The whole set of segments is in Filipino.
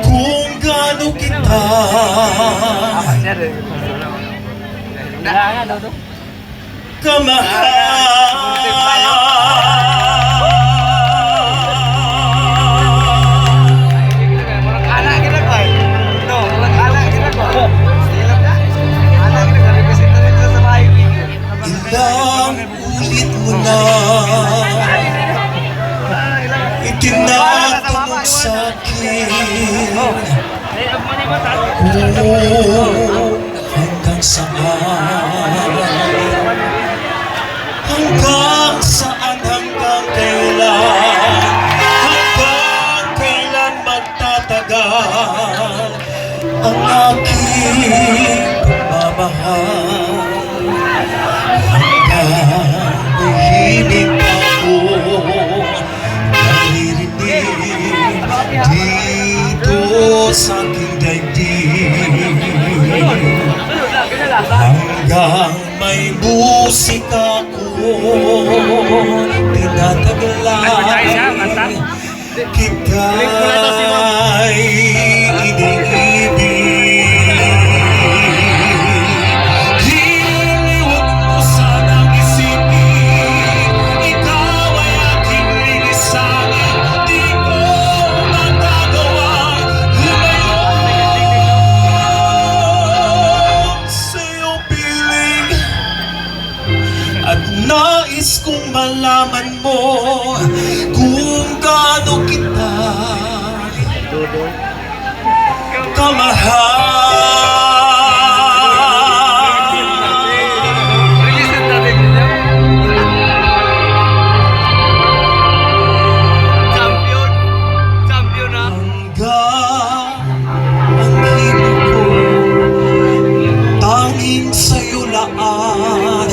Kung gaano kita ilang ulit mo na itinatanong sa'kin kung hanggang saan, hanggang kailan magtatagal ang aking pagmamahal. Nahihimik ako, naririnig dito sa aking daigdig, hanggang may musik ako tinataglan, kita'y iniibig. Nais kong malaman mo kung gaano kita kamahal. Hanggang ang hibig ko tanging sa'yo laan,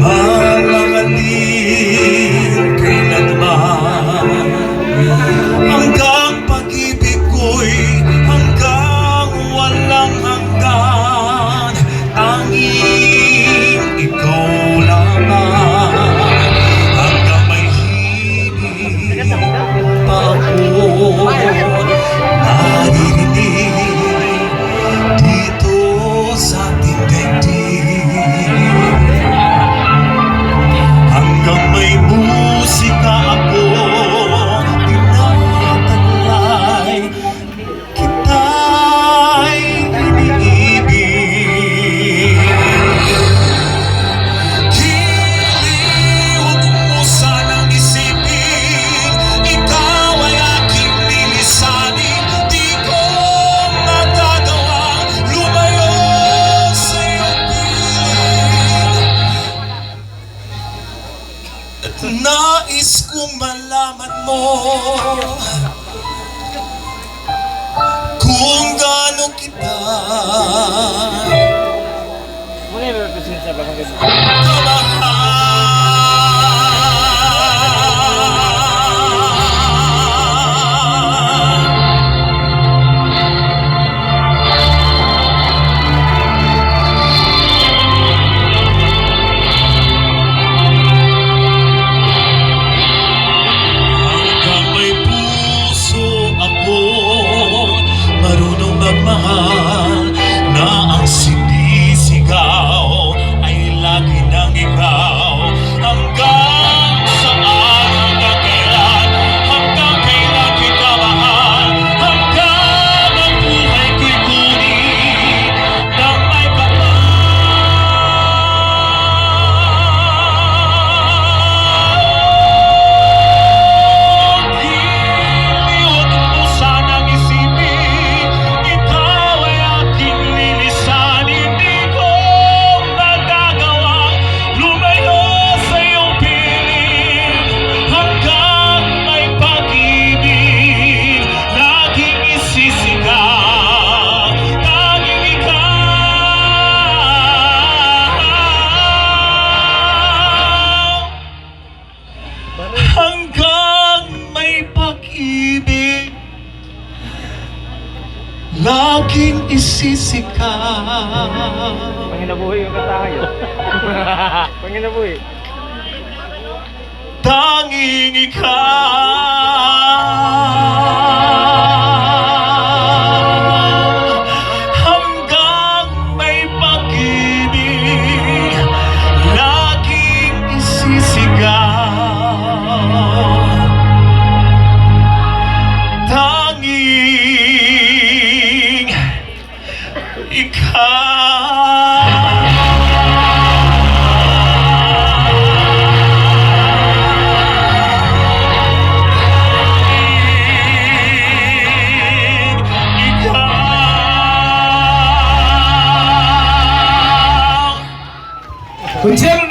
malanganin kailanman, hanggang pag-ibig ko'y hanggang walang hanggan, tanging ikaw lamang, hanggang may himig pa ako naririnig dito sa ating daigdig, hanggang may musika ako tinataglay, kita'y iniibig. Huwag mo sanang isipin, ikaw ay aking lilisanin, di ko magagawang lumayo sa iyong piling. Nais kong malaman mo kung gaano kita magmahal, na ang sinisigaw ay lagi ng ikaw, hanggang saan, hanggang kailan kita mahal, hanggang ang buhay ko'y kunin ng may kapal. Huwag mo sanang isipin, ikaw ay aking lilisanin, di ko magagawang lumayo sa iyong piling, hanggang may pag-ibig laging isisigaw, tanging ikaw, hanggang may pag-ibig laging isisigaw. Panginabuhi yung katayo. Panginabuhi. Tanging ikaw. Kung Jem